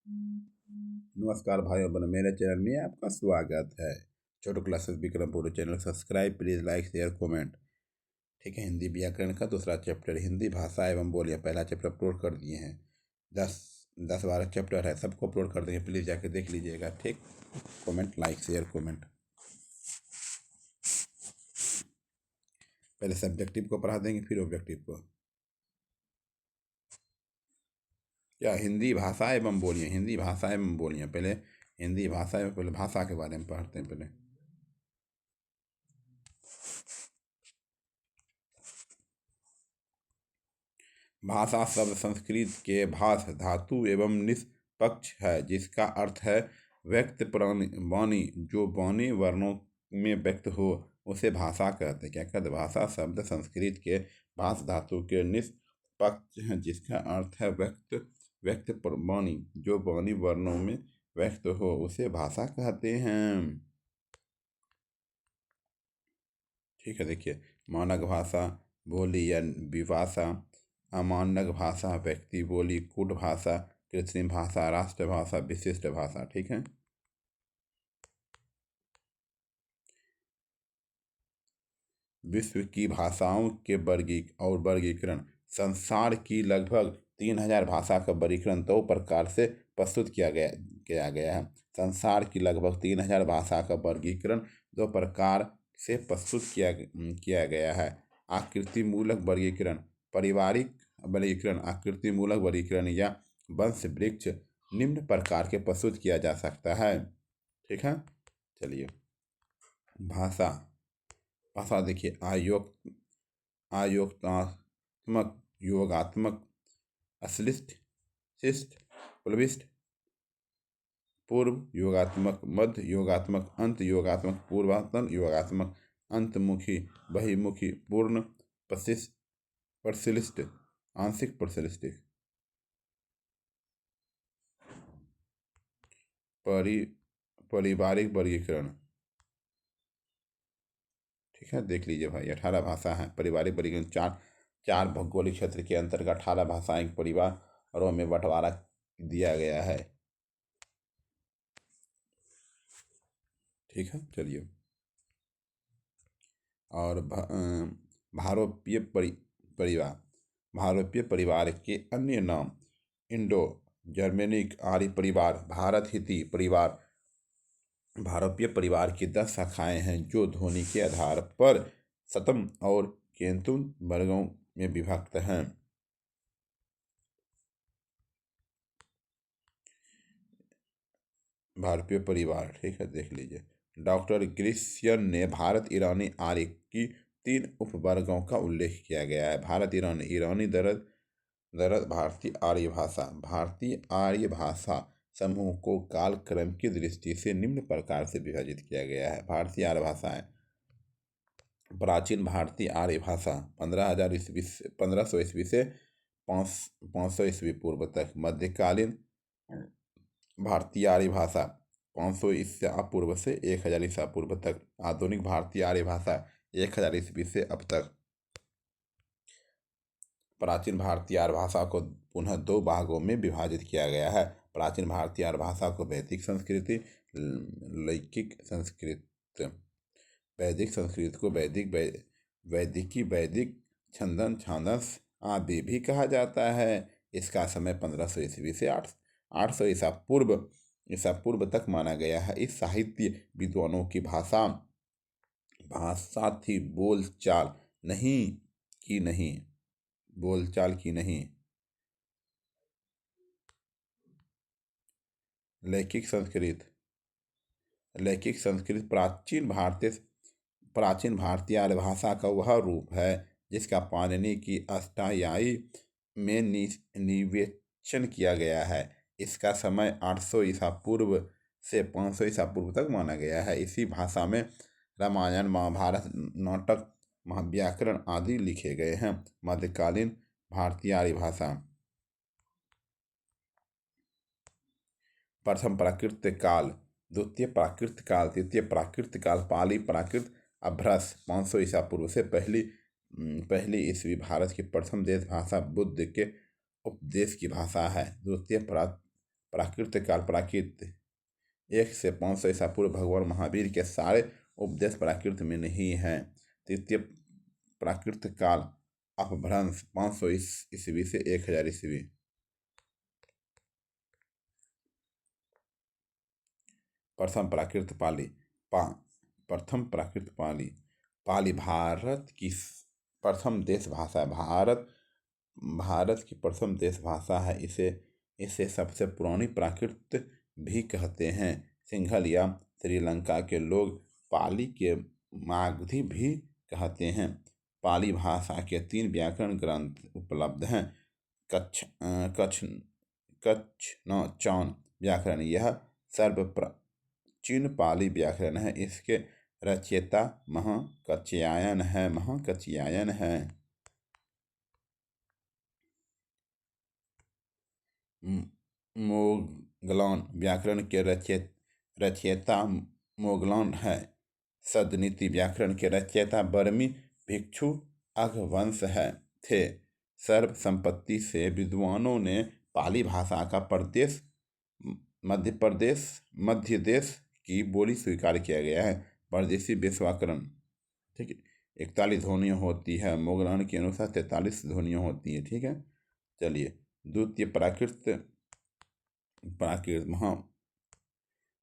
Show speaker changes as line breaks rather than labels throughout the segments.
नमस्कार भाइयों बहनों, मेरे चैनल में आपका स्वागत है। छोटो classes Vikrampur channel subscribe, please like share comment. ठीक है, हिंदी व्याकरण का दूसरा चैप्टर हिंदी भाषा एवं बोलियां, पहला चैप्टर अपलोड कर दिए हैं। 10-12 चैप्टर है, सबको अपलोड कर देंगे, प्लीज़ जाके देख लीजिएगा। ठीक, कमेंट लाइक शेयर कमेंट। पहले सब्जेक्टिव को पढ़ा देंगे, फिर ऑब्जेक्टिव को। क्या हिंदी भाषा एवं बोलियां, हिंदी भाषा एवं बोलियां। पहले हिंदी भाषा एवं पहले भाषा के बारे में पढ़ते हैं। पहले भाषा शब्द संस्कृत के भाष धातु एवं निष्पक्ष है, जिसका अर्थ है व्यक्त वाणी। जो वाणी वर्णों में व्यक्त हो उसे भाषा कहते हैं। क्या कहते? भाषा शब्द संस्कृत के भाष धातु के निष्पक्ष है, जिसका अर्थ है व्यक्त वाणी। जो वाणी वर्णों में व्यक्त हो उसे भाषा कहते हैं। ठीक है, देखिए, मानक भाषा बोली या विभाषा, अमानक भाषा व्यक्ति बोली, कूट भाषा, कृत्रिम भाषा, राष्ट्रभाषा, विशिष्ट भाषा। ठीक है, विश्व की भाषाओं के वर्गीकरण। संसार की लगभग 3000 भाषा का वर्गीकरण 2 प्रकार से प्रस्तुत किया गया है। संसार की लगभग 3000 भाषा का वर्गीकरण 2 प्रकार से प्रस्तुत किया गया है। आकृति मूलक वर्गीकरण, पारिवारिक वर्गीकरण, आकृति मूलक वर्गीकरण या वंश वृक्ष निम्न प्रकार के प्रस्तुत किया जा सकता है। ठीक है, चलिए भाषा। भाषा देखिए, आयोगात्मक, योगात्मक, अश्लिष्ट, शिष्ट, प्लविष्ट, पूर्व योगात्मक, मध्य योगात्मक, अंत योगात्मक, पूर्वांतन योगात्मक, अंतमुखी, बहिमुखी, पूर्ण, परिशिष्ट, आंशिक परिशिष्ट, पारिवारिक वर्गीकरण। ठीक है, देख लीजिए भाई, 18 भाषा है। पारिवारिक वर्गीकरण, चार भौगोलिक क्षेत्र के अंतर्गत 18 भाषाएं परिवारों में बंटवारा दिया गया है। ठीक है, चलिए। और भारोपीय परिवार, भारोपीय परिवार के अन्य नाम इंडो जर्मेनिक आर्य परिवार, भारत हिती परिवार। भारोपीय परिवार की 10 शाखाएं हैं, जो ध्वनि के आधार पर शतम और केंतुन वर्गों में विभक्त हैं। भारतीय परिवार, ठीक है, देख लीजिए। डॉक्टर ग्रिशियन ने भारत ईरानी आर्य की 3 उपवर्गों का उल्लेख किया गया है। भारत ईरानी, ईरानी दरद दरद भारतीय आर्य भाषा। भारतीय आर्य भाषा समूह को कालक्रम की दृष्टि से निम्न प्रकार से विभाजित किया गया है। भारतीय आर्य भाषाएं। प्राचीन भारतीय आर्य भाषा 1500 ईस्वी से 500 ईस्वी पूर्व तक। मध्यकालीन भारतीय आर्य भाषा 500 ईसा पूर्व से 1000 ईसा पूर्व तक। आधुनिक भारतीय आर्य भाषा 1000 ईस्वी से अब तक। प्राचीन भारतीय आर्य भाषा को पुनः 2 भागों में विभाजित किया गया है। प्राचीन भारतीय आर्य भाषा को वैदिक संस्कृति, लौकिक संस्कृत। वैदिक संस्कृत को वैदिकी, वैदिक छंदन, छांदस आदि भी कहा जाता है। इसका समय 1500 ईस्वी से 800 ईसा पूर्व तक माना गया है। इस साहित्य विद्वानों की भाषा थी बोलचाल की नहीं। लैकिक संस्कृत प्राचीन भारतीय आर्य भाषा का वह रूप है जिसका पाणिनि की अष्टाध्यायी में निवेचन किया गया है। इसका समय 800 ईसा पूर्व से 500 ईसा पूर्व तक माना गया है। इसी भाषा में रामायण, महाभारत, नाटक, महाव्याकरण आदि लिखे गए हैं। मध्यकालीन भारतीय आर्य भाषा। प्रथम प्राकृत काल, द्वितीय प्राकृत काल, तृतीय प्राकृत काल, पाली प्राकृत अभ्रस 500 ईसा पूर्व से पहली ईस्वी। भारत की प्रथम देश भाषा बुद्ध के उपदेश की भाषा है। द्वितीय प्राकृत काल प्राकृत 1 से 500 ईसा पूर्व भगवान महावीर के सारे उपदेश प्राकृत में नहीं हैं। तृतीय प्राकृत काल अपभ्रंश 500 ईस्वी से 1000 ईस्वी। प्रथम प्राकृत प्रथम प्राकृत पाली भारत की प्रथम देश भाषा है। भारत की प्रथम देश भाषा है। इसे सबसे पुरानी प्राकृत भी कहते हैं। सिंहल या श्रीलंका के लोग पाली के मागधी भी कहते हैं। पाली भाषा के 3 व्याकरण ग्रंथ उपलब्ध हैं। कच्छनचान व्याकरण यह सर्वप्राचीन पाली व्याकरण है। इसके रचयिता महाकच्छयायन है। मोगलान व्याकरण के रचयिता मोगलान है। सदनीति व्याकरण के रचयिता बर्मी भिक्षु अघवंश थे। सर्वसम्मति से विद्वानों ने पाली भाषा का मध्य देश की बोली स्वीकार किया गया है। परदेशी व्याकरण, ठीक है, 41 ध्वनियाँ होती है। मोगलान के अनुसार 43 ध्वनियाँ होती है। ठीक है, चलिए द्वितीय प्राकृत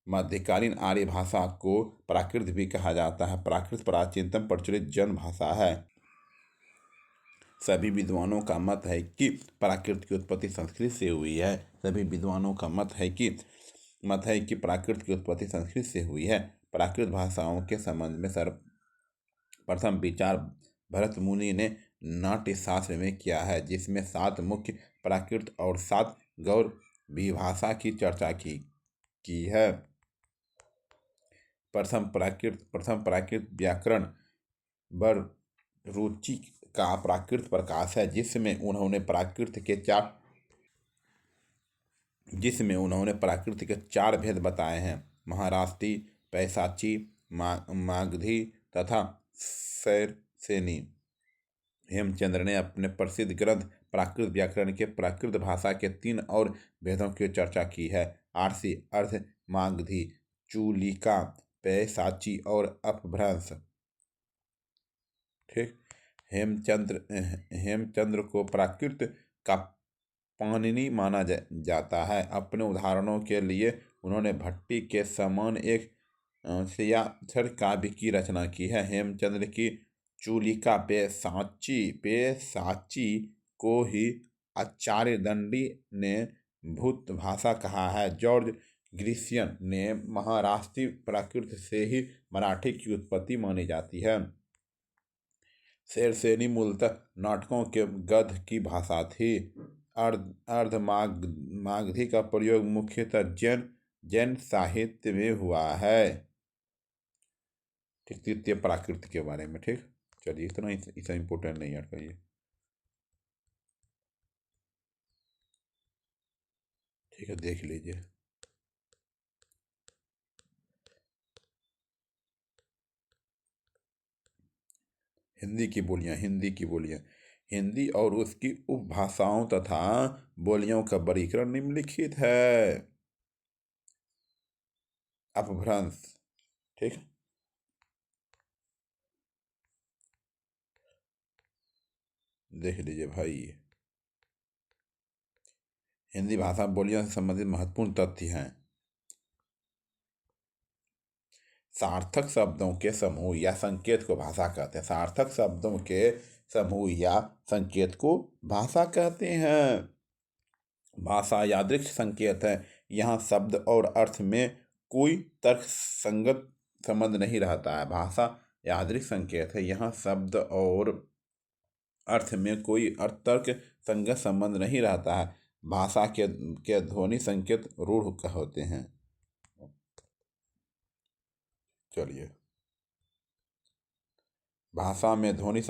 मध्यकालीन आर्य भाषा को प्राकृत भी कहा जाता है। प्राकृत प्राचीनतम प्रचलित जन भाषा है। सभी विद्वानों का मत है कि प्राकृत की उत्पत्ति संस्कृत से हुई है। प्राकृत की उत्पत्ति संस्कृत से हुई है। प्राकृत भाषाओं के संबंध में सर्वप्रथम विचार भरत मुनि ने नाट्य शास्त्र में किया है, जिसमें 7 मुख्य प्राकृत और 7 गौर विभाषा की चर्चा की है। प्रथम प्राकृत व्याकरण बररुचि का प्राकृत प्रकाश है, जिसमें उन्होंने प्राकृत के 4 भेद बताए हैं: महाराष्ट्री, पैशाची, मागधी तथा शैरसेनी। हेमचंद्र ने अपने प्रसिद्ध ग्रंथ प्राकृत व्याकरण के प्राकृत भाषा के 3 और भेदों की चर्चा की है: आर्षी, अर्ध मागधी, चूलिका, पैशाची और अपभ्रंश। ठीक, हेमचंद्र को प्राकृत का पाणिनि माना जाता है। अपने उदाहरणों के लिए उन्होंने भट्टी के समान एक सियाक्षर काव्य की रचना की है। हेमचंद्र की चूलिका पैशाची को ही आचार्य दंडी ने भूत भाषा कहा है। जॉर्ज ग्रिशियन ने महाराष्ट्री प्राकृत से ही मराठी की उत्पत्ति मानी जाती है। शैरसेनी मूलतः नाटकों के गद्य की भाषा थी। अर्ध मागधी का प्रयोग मुख्यतः जैन साहित्य में हुआ है। ठीक, तृतीय प्राकृत के बारे में। ठीक, चलिए इतना इम्पोर्टेंट नहीं याद करिए। ठीक है, देख लीजिए। हिंदी की बोलियां। हिंदी और उसकी उपभाषाओं तथा बोलियों का वर्गीकरण निम्नलिखित है। अपभ्रंश, ठीक, देख लीजिए भाई। हिंदी भाषा बोलियों से संबंधित महत्वपूर्ण तथ्य हैं: सार्थक शब्दों के समूह या संकेत को भाषा कहते हैं। सार्थक शब्दों के समूह या संकेत को भाषा कहते हैं। भाषा यादृच्छिक संकेत है। यहाँ शब्द और अर्थ में कोई तर्कसंगत संबंध नहीं रहता है। भाषा यादृच्छिक संकेत है। यहाँ शब्द और अर्थ में कोई तर्क संगत संबंध नहीं रहता है। भाषा के ध्वनि संकेत रूढ़ होते हैं। चलिए, भाषा में ध्वनि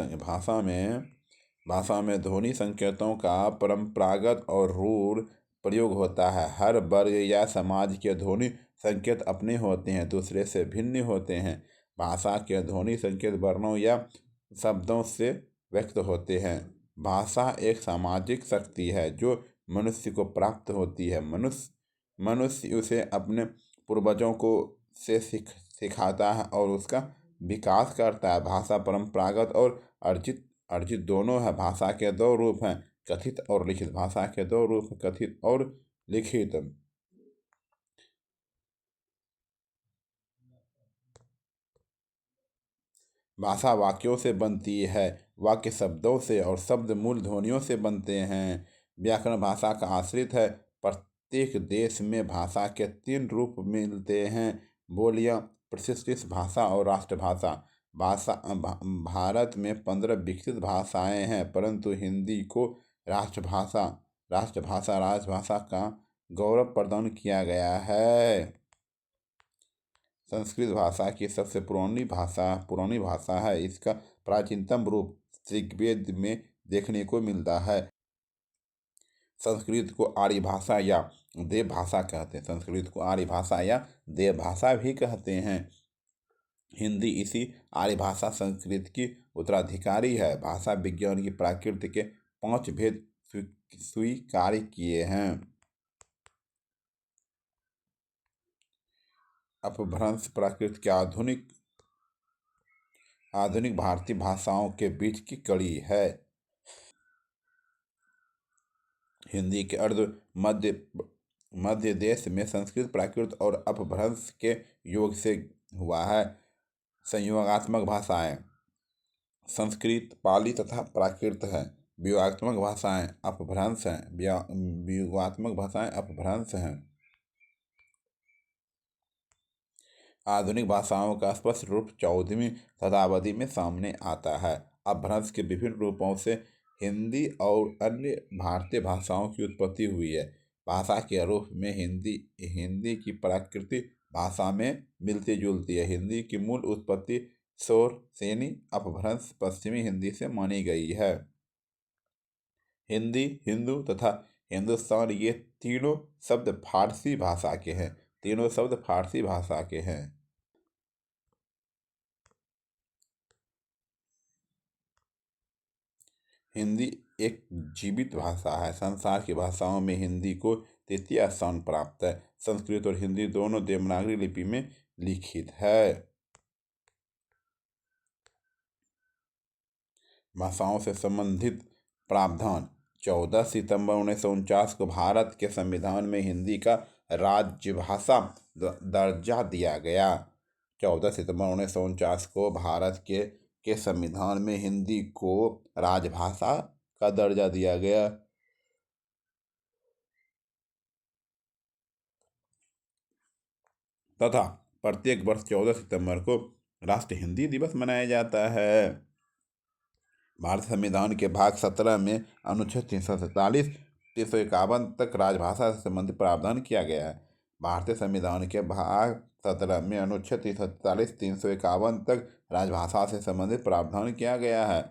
संकेतों का परंपरागत और रूढ़ प्रयोग होता है। हर वर्ग या समाज के ध्वनि संकेत अपने होते हैं, दूसरे से भिन्न होते हैं। भाषा के ध्वनि संकेत वर्णों या शब्दों से व्यक्त होते हैं। भाषा एक सामाजिक शक्ति है जो मनुष्य को प्राप्त होती है। मनुष्य मनुष्य उसे अपने पूर्वजों को से सिखाता है और उसका विकास करता है। भाषा परंपरागत और अर्जित अर्जित दोनों है। भाषा के दो रूप हैं, कथित और लिखित। भाषा के दो रूप हैं, कथित और लिखित। भाषा वाक्यों से बनती है, वाक्य शब्दों से, और शब्द मूल ध्वनियों से बनते हैं। व्याकरण भाषा का आश्रित है। प्रत्येक देश में भाषा के तीन रूप मिलते हैं: बोलियां, प्रतिष्ठित भाषा और राष्ट्रभाषा। भारत में 15 विकसित भाषाएं हैं, परंतु हिंदी को राष्ट्रभाषा राष्ट्रभाषा राजभाषा का गौरव प्रदान किया गया है। संस्कृत भाषा की सबसे पुरानी भाषा है। इसका प्राचीनतम रूप ऋग्वेद में देखने को मिलता है। संस्कृत को आर्य भाषा या देव भाषा कहते हैं। संस्कृत को आर्य भाषा या देव भाषा भी कहते हैं। हिंदी इसी आर्य भाषा संस्कृत की उत्तराधिकारी है। भाषा विज्ञान की प्रकृति के 5 भेद स्वीकार किए हैं। अपभ्रंश प्राकृत की आधुनिक भारतीय भाषाओं के बीच की कड़ी है। हिंदी के अर्ध मध्य मध्य देश में संस्कृत, प्राकृत और अपभ्रंश के योग से हुआ है। संयोगात्मक भाषाएं संस्कृत, पाली तथा प्राकृत हैं। व्यूहात्मक भाषाएं अपभ्रंश हैं। व्यूहात्मक भाषाएं अपभ्रंश हैं। आधुनिक भाषाओं का स्पष्ट रूप 14वीं शताब्दी में सामने आता है। अपभ्रंश के विभिन्न रूपों से हिंदी और अन्य भारतीय भाषाओं की उत्पत्ति हुई है। भाषा के रूप में हिंदी की प्राकृतिक भाषा में मिलती जुलती है। हिंदी की मूल उत्पत्ति शौरसेनी अपभ्रंश पश्चिमी हिंदी से मानी गई है। हिंदी, हिंदू तथा हिंदुस्तान ये तीनों शब्द फारसी भाषा के हैं। तीनों शब्द फारसी भाषा के हैं। हिंदी एक जीवित भाषा है। संसार की भाषाओं में हिंदी को तृतीय स्थान प्राप्त है। संस्कृत और हिंदी दोनों देवनागरी लिपि में लिखित है। भाषाओं से संबंधित प्रावधान 14 सितंबर 1949 को भारत के संविधान में हिंदी का राजभाषा दर्जा दिया गया। 14 सितंबर 1949 को भारत के संविधान में हिंदी को राजभाषा का दर्जा दिया गया। तथा प्रत्येक वर्ष 14 सितंबर को राष्ट्रीय हिंदी दिवस मनाया जाता है। भारत संविधान के भाग 17 में अनुच्छेद 347 351 तक राजभाषा से संबंधित प्रावधान किया गया है। भारतीय संविधान के भाग 17 में अनुच्छेद 347 351 तक राजभाषा से संबंधित प्रावधान किया गया है।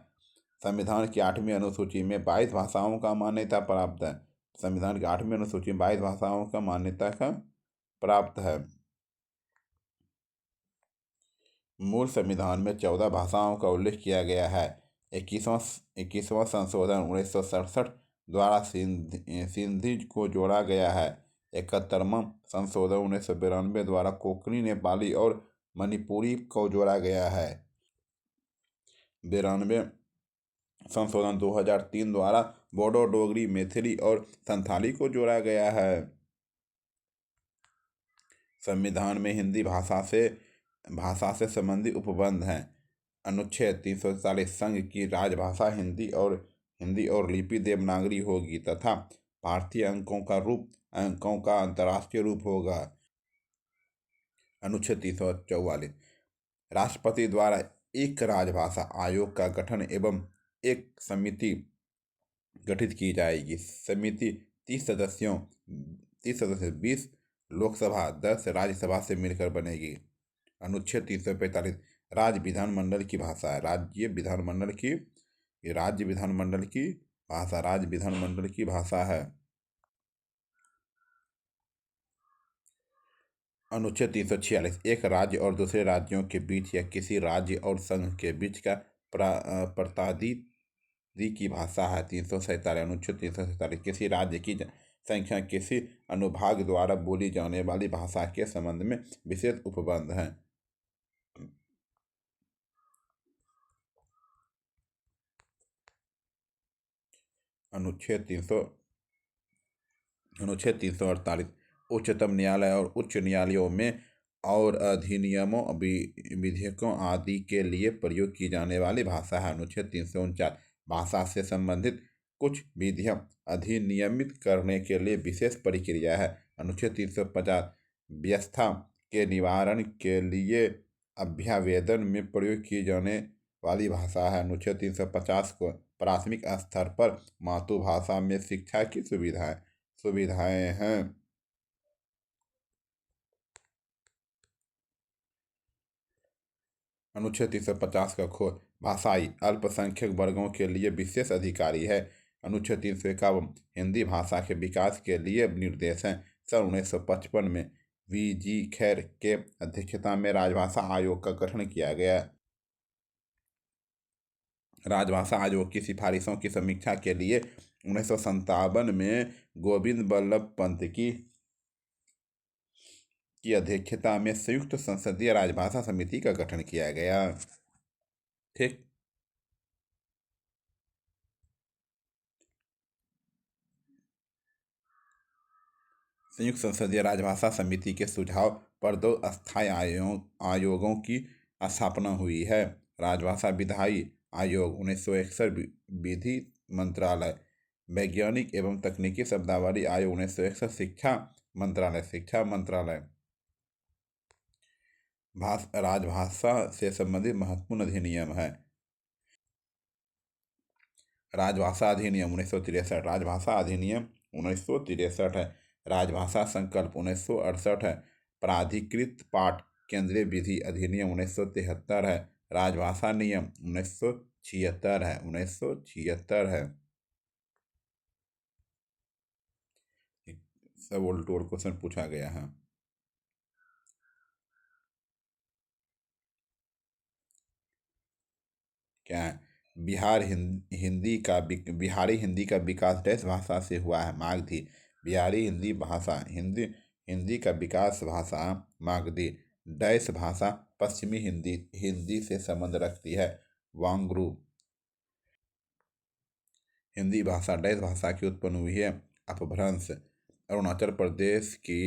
संविधान की 8वीं अनुसूची में 22 भाषाओं का मान्यता प्राप्त है। संविधान की 8वीं अनुसूची में 22 भाषाओं का मान्यता का प्राप्त है। मूल संविधान में 14 भाषाओं का उल्लेख किया गया है। 21वां संशोधन 1967 द्वारा सिंधी को जोड़ा गया है। 71वां संशोधन 1992 द्वारा कोंकणी, नेपाली और मणिपुरी को जोड़ा गया है। 92 संशोधन 2003 द्वारा बोडो, डोगरी, मैथिली और संथाली को जोड़ा गया है। संविधान में हिंदी भाषा से संबंधित उपबंध हैं। अनुच्छेद 347 संघ की राजभाषा हिंदी और लिपि देवनागरी होगी तथा भारतीय अंकों का अंतर्राष्ट्रीय रूप होगा। अनुच्छेद 344 राष्ट्रपति द्वारा एक राजभाषा आयोग का गठन एवं एक समिति गठित की जाएगी। समिति 30 सदस्य 20 लोकसभा 10 राज्यसभा से मिलकर बनेगी। अनुच्छेद 345 राज्य विधानमंडल की भाषा है। राज्य विधानमंडल की भाषा है। अनुच्छेद 346 एक राज्य और दूसरे राज्यों के बीच या किसी राज्य और संघ के बीच का प्रतिनिधि की भाषा है। 347 अनुच्छेद 347 किसी राज्य की संख्या किसी अनुभाग द्वारा बोली जाने वाली भाषा के संबंध में विशेष उपबंध है। अनुच्छेद 348 उच्चतम न्यायालय और उच्च न्यायालयों में और अधिनियमों विधेयकों आदि के लिए प्रयोग की जाने वाली भाषा है। अनुच्छेद 349 भाषा से संबंधित कुछ विधियां अधिनियमित करने के लिए विशेष प्रक्रिया है। अनुच्छेद 350 व्यवस्था के निवारण के लिए अभ्यावेदन में प्रयोग की जाने वाली भाषा है। अनुच्छेद 350 को प्राथमिक स्तर पर मातृभाषा में शिक्षा की सुविधाएं हैं। अनुच्छेद 350 का खोज भाषाई अल्पसंख्यक वर्गों के लिए विशेष अधिकारी है। अनुच्छेद 351 हिंदी भाषा के विकास के लिए निर्देश हैं। सन 1955 में वी.जी. खैर के अध्यक्षता में राजभाषा आयोग का गठन किया गया। राजभाषा आयोग की सिफारिशों की समीक्षा के लिए 1957 में गोविंद बल्लभ पंत की अध्यक्षता में संयुक्त संसदीय राजभाषा समिति का गठन किया गया। ठीक। संयुक्त संसदीय राजभाषा समिति के सुझाव पर 2 अस्थायी आयोगों की स्थापना हुई है। राजभाषा विधायी आयोग 1961, विधि मंत्रालय वैज्ञानिक एवं तकनीकी शब्दावली आयोग 1961, शिक्षा मंत्रालय राजभाषा से संबंधित महत्वपूर्ण अधिनियम है। राजभाषा अधिनियम 1963, राजभाषा अधिनियम 1963 है। राजभाषा संकल्प 1968 है। प्राधिकृत पाठ केंद्रीय विधि अधिनियम 1973 है। राजभाषा नियम 1976 है। 1976 है। सब उल्ट उल्ट क्वेश्चन पूछा गया है। क्या है? बिहारी हिंदी का विकास डैश भाषा से हुआ है? मागधी। बिहारी हिंदी का विकास भाषा मागधी डैश भाषा पश्चिमी हिंदी से संबंध रखती है। वांगरू। हिंदी भाषा डैश भाषा की उत्पन्न हुई है। अपभ्रंश। अरुणाचल प्रदेश की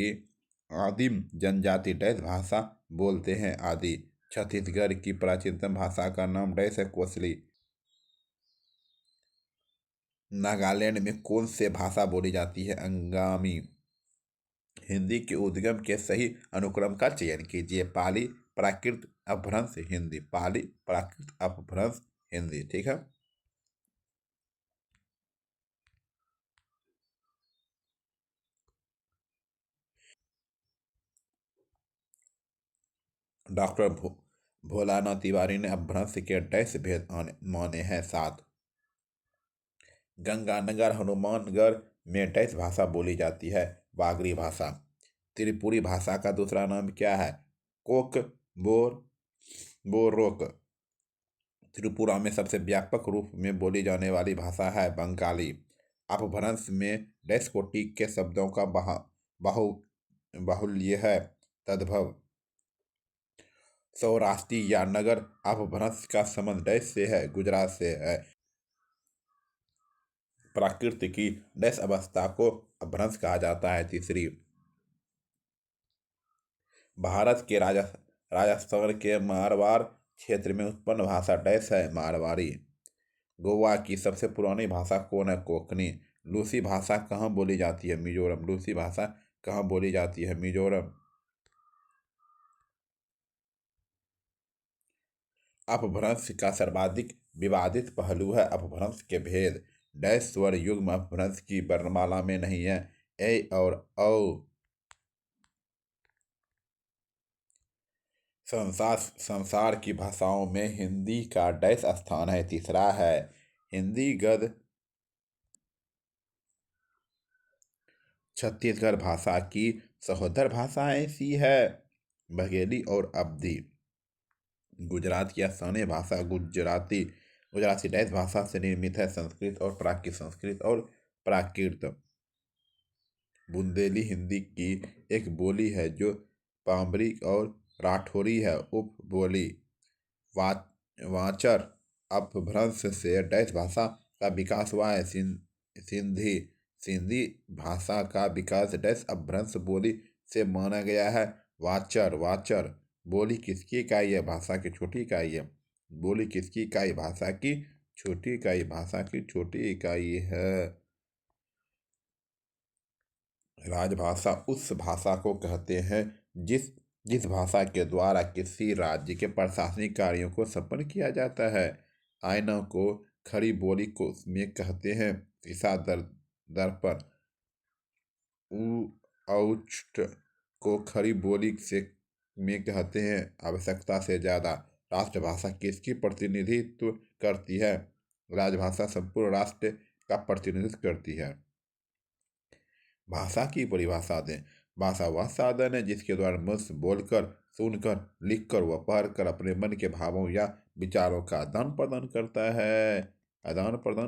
आदिम जनजाति डैश भाषा बोलते हैं? आदि। छत्तीसगढ़ की प्राचीनतम भाषा का नाम डैश है? कोसली। नागालैंड में कौन से भाषा बोली जाती है? अंगामी। हिंदी के उद्गम के सही अनुक्रम का चयन कीजिए। पाली, प्राकृत, अपभ्रंश, हिंदी। पाली, प्राकृत, अपभ्रंश, हिंदी। ठीक है। डॉक्टर भोलानाथ तिवारी ने अपभ्रंश के डैश भेद माने हैं? 7। गंगानगर हनुमानगढ़ में डैश भाषा बोली जाती है? बागरी भाषा। त्रिपुरी भाषा का दूसरा नाम क्या है? कोक बोरोक। त्रिपुरा में सबसे व्यापक रूप में बोली जाने वाली भाषा है बंगाली। अपभ्रंश में डैश कोटि के शब्दों का बाहुल्य है? तद्भव। सौराष्ट्री या नगर अपभ्रंश का संबंध डैश से है? गुजरात से है। प्राकृत की डैश अवस्था को अपभ्रंश कहा जाता है? तीसरी। भारत के राजस्थान के मारवाड़ क्षेत्र में उत्पन्न भाषा डैश है? मारवाड़ी। गोवा की सबसे पुरानी भाषा कौन है? कोंकणी। लूसी भाषा कहाँ बोली जाती है? मिजोरम। लूसी भाषा कहाँ बोली जाती है? मिजोरम। अपभ्रंश का सर्वाधिक विवादित पहलू है अपभ्रंश के भेद। डैश स्वर युग्म अपभ्रंश की वर्णमाला में नहीं है? ए और औ। संसार की भाषाओं में हिंदी का डैश स्थान है? तीसरा है। हिंदी गद्य छत्तीसगढ़ भाषा की सहोदर भाषा ऐसी है? बघेली और अवधी। गुजरात की स्थानीय भाषा गुजराती डैश भाषा से निर्मित है? संस्कृत और प्राकृत। बुंदेली हिंदी की एक बोली है जो पामरी और राठौरी है। उपबोली वाचर अपभ्रंश से डैश भाषा का विकास हुआ है। सिंधी सिंधी भाषा का विकास डैश अपभ्रंश बोली से माना गया है। वाचर वाचर बोली किसकी इकाई है? भाषा की छोटी इकाई है। बोली किसकी इकाई? भाषा की छोटी इकाई, भाषा की छोटी इकाई है। राजभाषा उस भाषा को कहते हैं जिस जिस भाषा के द्वारा किसी राज्य के प्रशासनिक कार्यों को संपन्न किया जाता है। आईना को खड़ी बोली को में कहते हैं। ईसा दर्पण औचित्य को खड़ी बोली से में कहते हैं आवश्यकता से ज्यादा। राष्ट्रभाषा किसकी प्रतिनिधित्व करती है? राजभाषा संपूर्ण राष्ट्र का प्रतिनिधित्व करती है। भाषा की परिभाषा दें। भाषा वह साधन है जिसके द्वारा मनुष्य बोलकर, सुनकर, लिखकर व पढ़कर अपने मन के भावों या विचारों का आदान प्रदान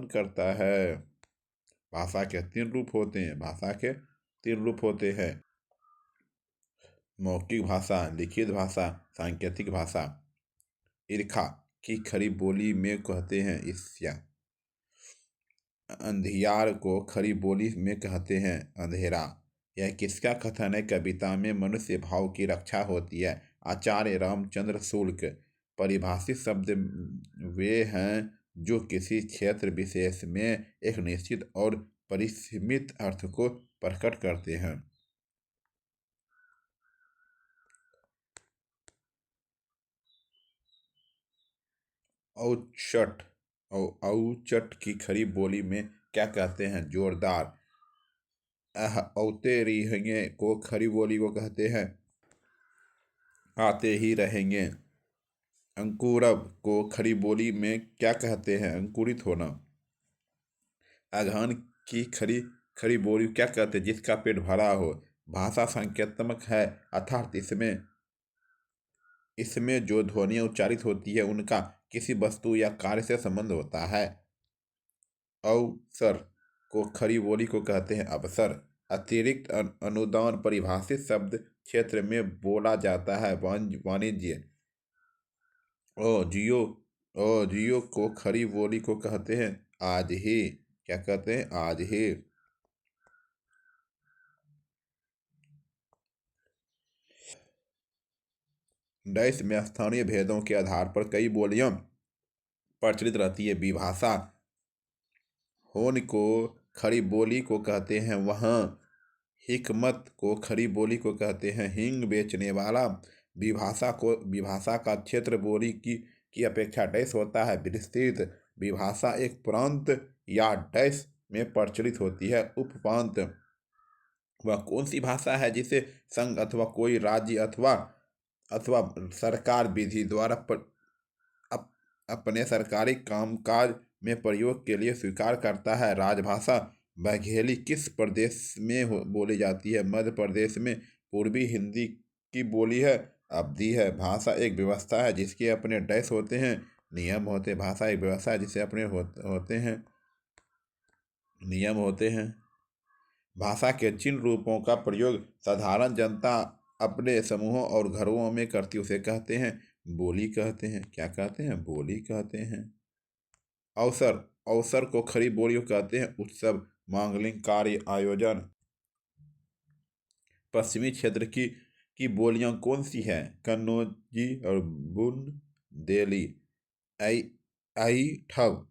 करता है। भाषा के तीन रूप होते हैं। भाषा के तीन रूप होते हैं। मौखिक भाषा, लिखित भाषा, सांकेतिक भाषा। ईर्खा की खड़ी बोली में कहते हैं ईर्ष्या। अंधियार को खड़ी बोली में कहते हैं अंधेरा। यह किसका कथन है? कविता में मनुष्य भाव की रक्षा होती है। आचार्य रामचंद्र शुक्ल। परिभाषित शब्द वे हैं जो किसी क्षेत्र विशेष में एक निश्चित और परिसीमित अर्थ को प्रकट करते हैं। औचट औचट की खड़ी बोली में क्या कहते हैं? जोरदार। औते रहेंगे को खड़ी बोली को कहते हैं आते ही रहेंगे। अंकुरब को खड़ी बोली में क्या कहते हैं? अंकुरित होना। अगहन की खड़ी खड़ी बोली क्या कहते हैं? जिसका पेट भरा हो। भाषा संकेतात्मक है अर्थात इसमें इसमें जो ध्वनियाँ उच्चारित होती है उनका किसी वस्तु या कार्य से संबंध होता है। अवसर को खड़ी बोली को कहते हैं अवसर। अतिरिक्त अनुदान परिभाषित शब्द क्षेत्र में बोला जाता है वाणिज्य। जियो को खड़ी बोली को कहते हैं आज ही। क्या कहते हैं? आज ही। देश में स्थानीय भेदों के आधार पर कई बोलियां प्रचलित रहती है। विभाषा होन को खड़ी बोली को कहते हैं वहाँ। हिकमत को खड़ी बोली को कहते हैं हिंग बेचने वाला। विभाषा का क्षेत्र बोली की अपेक्षा डैश होता है विस्तृत। विभाषा एक प्रांत या डैश में प्रचलित होती है। उपप्रांत वह कौन सी भाषा है जिसे संघ अथवा कोई राज्य अथवा अथवा सरकार विधि द्वारा अपने सरकारी कामकाज में प्रयोग के लिए स्वीकार करता है। राजभाषा बघेली किस प्रदेश में बोली जाती है? मध्य प्रदेश में। पूर्वी हिंदी की बोली है अवधी है। भाषा एक व्यवस्था है जिसके अपने डैश होते हैं नियम होते हैं। भाषा एक व्यवस्था है जिसे अपने होते हैं नियम होते हैं। भाषा के जिन रूपों का प्रयोग साधारण जनता अपने समूहों और घरों में करती उसे कहते हैं बोली कहते हैं। क्या कहते हैं? बोली कहते हैं। अवसर अवसर को खड़ी बोलियों कहते हैं उत्सव, मांगलिक कार्य, आयोजन। पश्चिमी क्षेत्र की बोलियां कौन सी हैं? कन्नौजी और बुंदेली। आई आई ठग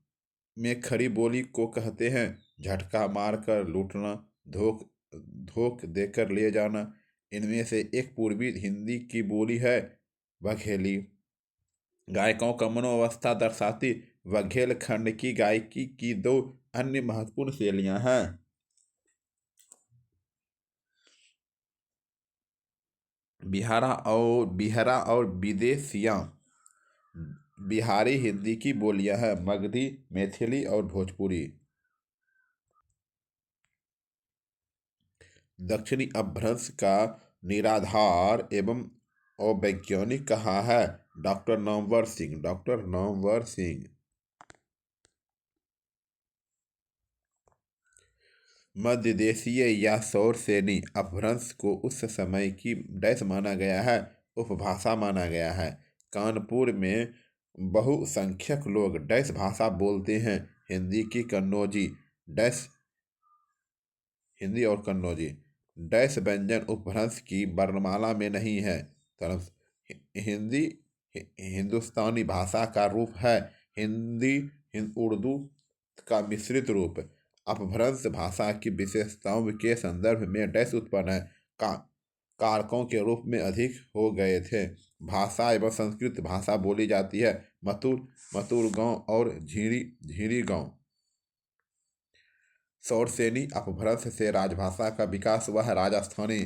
में खड़ी बोली को कहते हैं झटका मारकर लूटना, धोख धोख देकर ले जाना। इनमें से एक पूर्वी हिंदी की बोली है बघेली। गायकों का मनोअवस्था दर्शाती बघेल खंड की गायकी की दो अन्य महत्वपूर्ण शैलियां हैं। बिहारा और विदेशियां। बिहारी हिंदी की बोलियां हैं मगधी, मैथिली और भोजपुरी। दक्षिणी अपभ्रंश का निराधार एवं अवैज्ञानिक कहा है डॉक्टर नामवर सिंह। मध्य देशीय या सौरसेनी अपभ्रंश को उस समय की डैश माना गया है, उपभाषा माना गया है। कानपुर में बहुसंख्यक लोग डैश भाषा बोलते हैं। हिंदी की कन्नौजी डैश हिंदी और कन्नौजी डैश व्यंजन उपभ्रंश की वर्णमाला में नहीं है। हिंदी हिंदुस्तानी भाषा का रूप है। हिंदी उर्दू का मिश्रित रूप। अपभ्रंश भाषा की विशेषताओं के संदर्भ में डैश उत्पन्न है का कारकों के रूप में अधिक हो गए थे। भाषा एवं संस्कृत भाषा बोली जाती है। मतुर गांव और झीरी गांव। सौरसेनी अपभ्रंश से राजभाषा का विकास हुआ है। राजस्थानी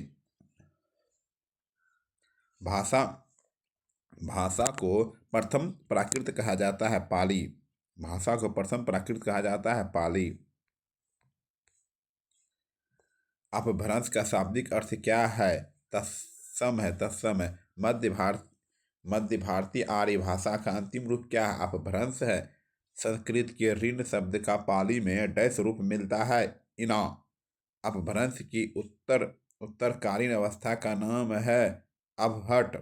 भाषा भाषा को प्रथम प्राकृत कहा जाता है। पाली भाषा को प्रथम प्राकृत कहा जाता है। पाली। अपभ्रंश का शाब्दिक अर्थ क्या है? तत्सम है। मध्य भारतीय आर्य भाषा का अंतिम रूप क्या है? अपभ्रंश है। संस्कृत के ऋण शब्द का पाली में डैश रूप मिलता है। इना। अपभ्रंश की उत्तरकालीन अवस्था का नाम है अपभट।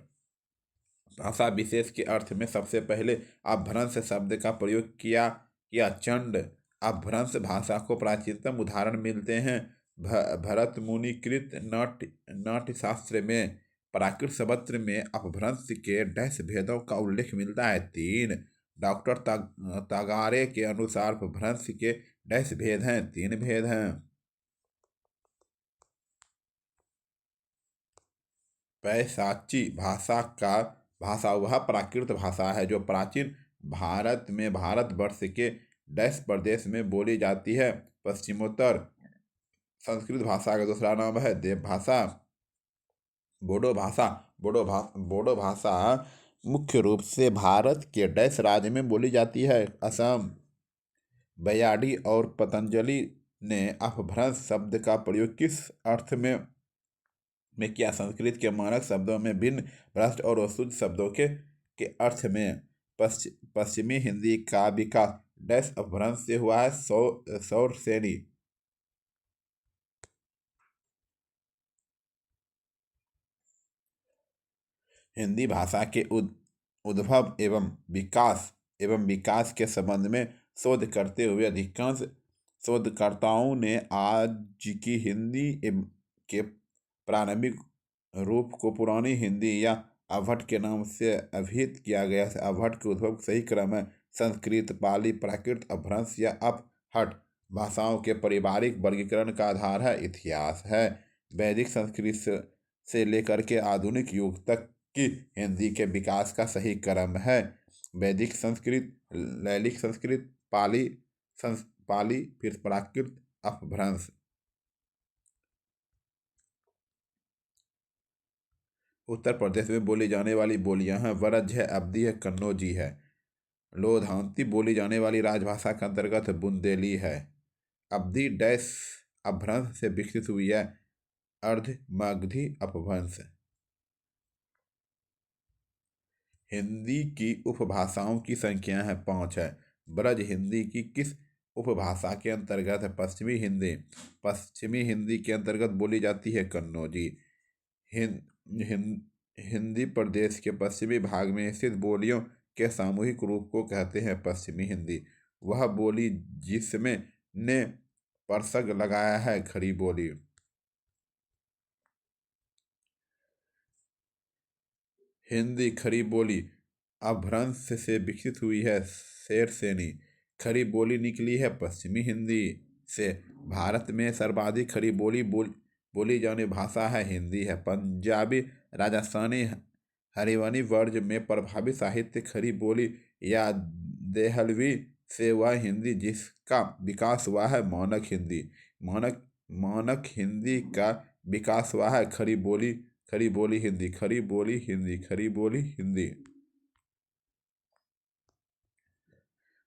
भाषा विशेष के अर्थ में सबसे पहले अपभ्रंश शब्द का प्रयोग किया चंड। अपभ्रंश भाषा को प्राचीनतम उदाहरण मिलते हैं भरत मुनि कृत नाट्य शास्त्र में। प्राकृत शब्द में अपभ्रंश के डैश भेदों का उल्लेख मिलता है। 3। डॉक्टर तागारे के अनुसार अपभ्रंश के डैश भेद हैं। 3 भेद हैं। पैशाची भाषा वह प्राकृत भाषा है जो प्राचीन भारत में भारतवर्ष के डैश प्रदेश में बोली जाती है। पश्चिमोत्तर संस्कृत भाषा का दूसरा नाम है देव भाषा। बोडो भाषा मुख्य रूप से भारत के डैश राज्य में बोली जाती है। असम। बयाडी और पतंजलि ने अपभ्रंश शब्द का प्रयोग किस अर्थ में किया? संस्कृत के मानक शब्दों में भिन्न भ्रष्ट और अशुद्ध शब्दों के अर्थ में। पश्चिमी हिंदी का विकास डैश अपभ्रंश से हुआ है। सौरसेनी। हिंदी भाषा के उद्भव एवं विकास के संबंध में शोध करते हुए अधिकांश शोधकर्ताओं ने आज की हिंदी के प्रारंभिक रूप को पुरानी हिंदी या अवहट के नाम से अभिहित किया गया है। अवहट के उद्भव सही क्रम है संस्कृत, पाली, प्राकृत, अपभ्रंश या अपहट भाषाओं के पारिवारिक वर्गीकरण का आधार है इतिहास है। वैदिक संस्कृत से लेकर के आधुनिक युग तक की हिंदी के विकास का सही क्रम है। वैदिक संस्कृत, लैलिक संस्कृत, पाली फिर प्राकृत, अपभ्रंश। उत्तर प्रदेश में बोली जाने वाली बोलियां हैं ब्रज है, अवधी है, कन्नौजी है। लोधांती बोली जाने वाली राजभाषा के अंतर्गत बुंदेली है। अवधी डैश अपभ्रंश से विकसित हुई है। अर्ध मगधी अपभ्रंश। हिंदी की उपभाषाओं की संख्या है 5 है। ब्रज हिंदी की किस उपभाषा के अंतर्गत है? पश्चिमी हिंदी। पश्चिमी हिंदी के अंतर्गत बोली जाती है कन्नौजी। हिंदी प्रदेश के पश्चिमी भाग में स्थित बोलियों के सामूहिक रूप को कहते हैं पश्चिमी हिंदी। वह बोली जिसमें ने परसग लगाया है खड़ी बोली। हिंदी खड़ी बोली अपभ्रंश से विकसित हुई है शेरसेनी। खड़ी बोली निकली है पश्चिमी हिंदी से। भारत में सर्वाधिक खड़ी बोली जाने भाषा है हिंदी है। पंजाबी, राजस्थानी, हरियाणवी वर्ज में प्रभावित साहित्य खड़ी बोली या देहलवी से वह हिंदी जिसका विकास हुआ है मानक हिंदी। मानक हिंदी का विकास हुआ है खड़ी बोली हिंदी। खड़ी बोली हिंदी।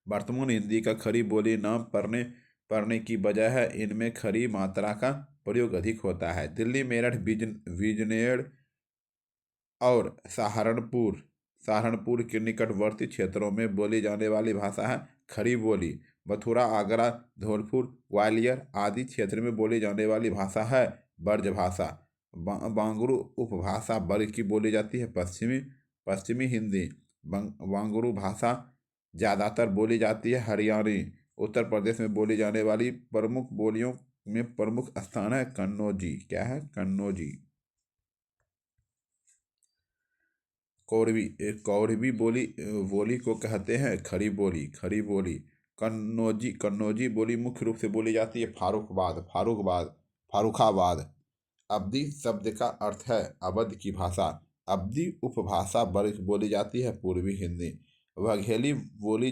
वर्तमान हिंदी का खड़ी बोली नाम पड़ने की वजह है इनमें खड़ी मात्रा का प्रयोग अधिक होता है। दिल्ली, मेरठ, बिजनेड़ और सहारनपुर के निकटवर्ती क्षेत्रों में बोली जाने वाली भाषा है खड़ी बोली। मथुरा, आगरा, धौलपुर, ग्वालियर आदि क्षेत्र में बोली जाने वाली भाषा है ब्रज भाषा। बांगुरू उपभाषा वर्ग की बोली जाती है। पश्चिमी पश्चिमी हिंदी बांगुरू भाषा ज़्यादातर बोली जाती है। हरियाणी उत्तर प्रदेश में बोली जाने वाली प्रमुख बोलियों में प्रमुख स्थान है कन्नौजी। क्या है? कन्नौजी। कौरवी कौरवी बोली बोली को कहते हैं खड़ी बोली। खड़ी बोली कन्नौजी बोली मुख्य रूप से बोली जाती है फारुखाबाद। अवधी शब्द का अर्थ है अवध की भाषा। अवधी उपभाषा वर्ग बोली जाती है पूर्वी हिंदी। वघेली बोली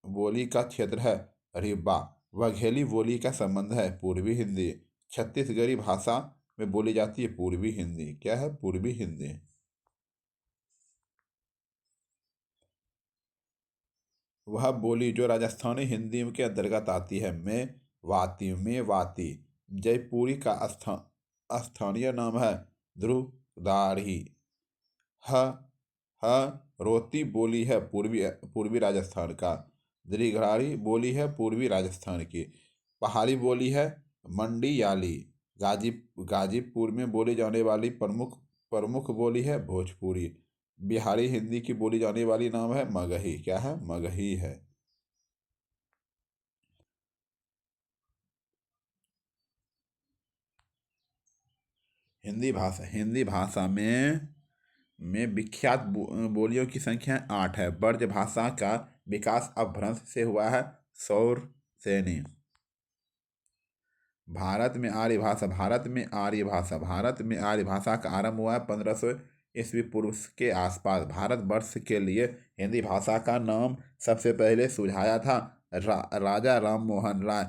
बोली का क्षेत्र है रीवा। वघेली बोली का संबंध है पूर्वी हिंदी। छत्तीसगढ़ी भाषा में बोली जाती है पूर्वी हिंदी। क्या है? पूर्वी हिंदी। वह बोली जो राजस्थानी हिंदी के अंतर्गत आती है। मेवाती जयपुरी का स्थानीय नाम है ध्रुवदारी। ह ह रोती बोली है पूर्वी राजस्थान का। द्रिघरारी बोली है पूर्वी राजस्थान की। पहाड़ी बोली है मंडी याली। गाजीपुर में बोली जाने वाली प्रमुख प्रमुख बोली है भोजपुरी। बिहारी हिंदी की बोली जाने वाली नाम है मगही। क्या है? मगही है। हिंदी भाषा में विख्यात बोलियों की संख्या 8 है। ब्रज भाषा का विकास अपभ्रंश से हुआ है। सौर सेनी। भारत में आर्य भाषा का आरंभ हुआ है 1500 ईस्वी पूर्व के आसपास। भारतवर्ष के लिए हिंदी भाषा का नाम सबसे पहले सुझाया था राजा राम मोहन राय।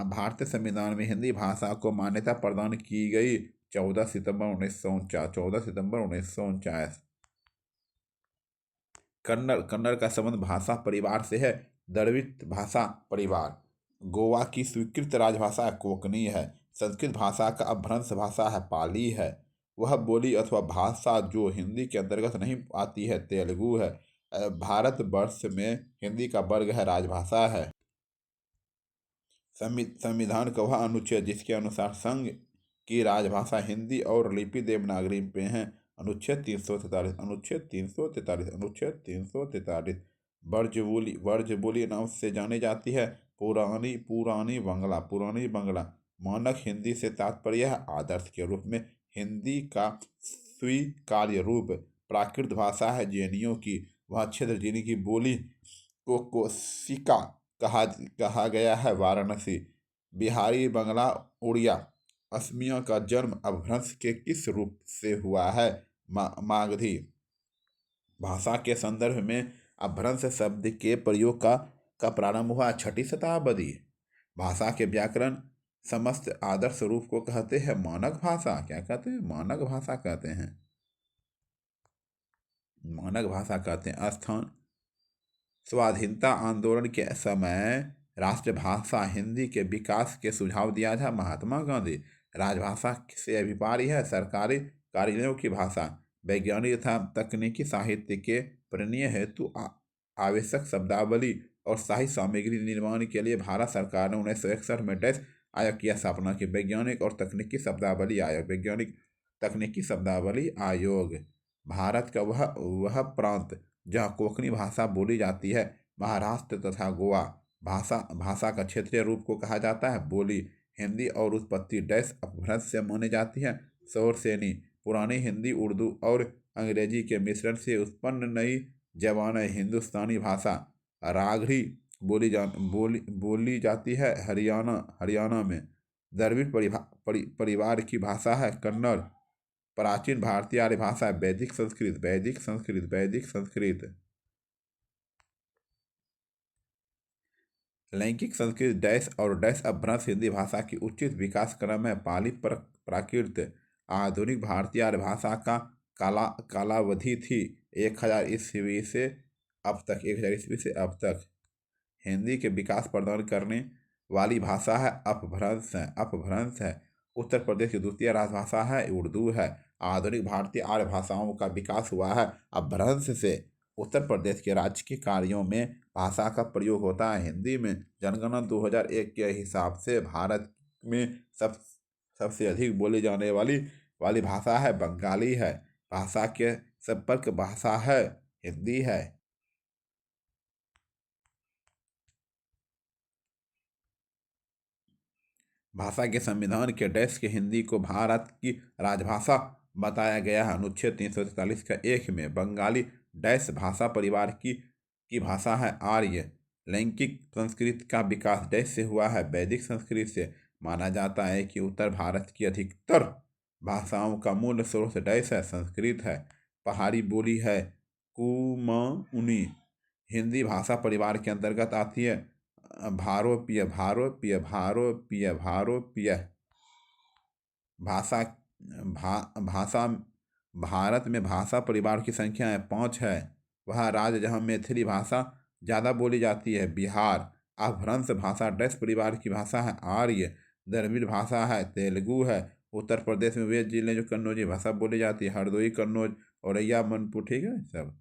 भारतीय संविधान में हिंदी भाषा को मान्यता प्रदान की गई 14 सितंबर 1949। कन्नड़ का संबंध भाषा परिवार से है द्रविड़ भाषा परिवार। गोवा की स्वीकृत राजभाषा कोंकणी है। संस्कृत भाषा का अपभ्रंश भाषा है पाली है। वह बोली अथवा भाषा जो हिंदी के अंतर्गत नहीं आती है तेलुगु है। भारतवर्ष में हिंदी का वर्ग है राजभाषा है। संविधान का वह अनुच्छेद जिसके अनुसार संघ की राजभाषा हिंदी और लिपि देवनागरी में है। अनुच्छेद 343 वर्ज बोली नाम से जानी जाती है पुरानी बंगला। मानक हिंदी से तात्पर्य है आदर्श के रूप में। हिंदी का स्वीकार्य रूप प्राकृत भाषा है जैनियों की। वह क्षेत्र जिनकी बोली को कोशिका कहा गया है वाराणसी। बिहारी बंगला उड़िया असमिया का जन्म अपभ्रंश के किस रूप से हुआ है? मागधी भाषा के संदर्भ में अपभ्रंश शब्द के प्रयोग का प्रारंभ हुआ 6वीं शताब्दी। भाषा के व्याकरण समस्त आदर्श रूप को कहते हैं मानक भाषा। क्या कहते हैं? मानक भाषा कहते हैं। स्थान स्वाधीनता आंदोलन के समय राष्ट्रभाषा हिंदी के विकास के सुझाव दिया था महात्मा गांधी। राजभाषा से अभिप्राय है सरकारी कार्यालयों की भाषा। वैज्ञानिक तथा तकनीकी साहित्य के प्रणीय हेतु आवश्यक शब्दावली और साहित्य सामग्री निर्माण के लिए भारत सरकार ने 1961 में डैश आयोग की स्थापना की। वैज्ञानिक तकनीकी शब्दावली आयोग। भारत का वह प्रांत जहाँ कोंकणी भाषा बोली जाती है महाराष्ट्र तथा गोवा। भाषा का क्षेत्रीय रूप को कहा जाता है बोली। हिंदी और उत्पत्ति डैश अपभ्रंश से मानी जाती है सौर सेनी। पुरानी हिंदी उर्दू और अंग्रेजी के मिश्रण से उत्पन्न नई जवान हिंदुस्तानी भाषा रागरी बोली जाती है हरियाणा में। द्रविड़ परिवार की भाषा है कन्नड़। प्राचीन भारतीय आर्य भाषा है वैदिक संस्कृत। लैंगिक संस्कृत डैश और डैश अपभ्रंश हिंदी भाषा की उचित विकास क्रम है पाली प्राकृत। आधुनिक भारतीय आर्य भाषा का कालावधि थी 1000 ईस्वी से अब तक। हिंदी के विकास प्रदान करने वाली भाषा है अपभ्रंश है। उत्तर प्रदेश की द्वितीय राजभाषा है उर्दू है। आधुनिक भारतीय आर्य भाषाओं का विकास हुआ है अपभ्रंश से। उत्तर प्रदेश के राजकीय कार्यों में भाषा का प्रयोग होता है हिंदी में। जनगणना 2001 के हिसाब से भारत में सबसे अधिक बोली जाने वाली भाषा है बंगाली है। भाषा के संपर्क भाषा है हिंदी है। भाषा के संविधान के डैश के हिंदी को भारत की राजभाषा बताया गया है। अनुच्छेद 343 का 1 में बंगाली डैश भाषा परिवार की भाषा है आर्य। लैंगिक संस्कृत का विकास डैश से हुआ है वैदिक संस्कृत से। माना जाता है कि उत्तर भारत की अधिकतर भाषाओं का मूल स्रोत डैश है संस्कृत है। पहाड़ी बोली है कुमाऊनी। हिंदी भाषा परिवार के अंतर्गत आती है भारोपीय भारोपीय भारोपीय भारोपीय भाषा भाषा भारत में भाषा परिवार की संख्या है 5 है। वह राज्य जहाँ मैथिली भाषा ज़्यादा बोली जाती है बिहार। अपभ्रंश भाषा डैश परिवार की भाषा है आर्य। द्रविड़ भाषा है तेलुगु है। उत्तर प्रदेश में वे जिले जो कन्नौजी भाषा बोली जाती है हरदोई कन्नौज औरैया मनपुर ठीक है सब।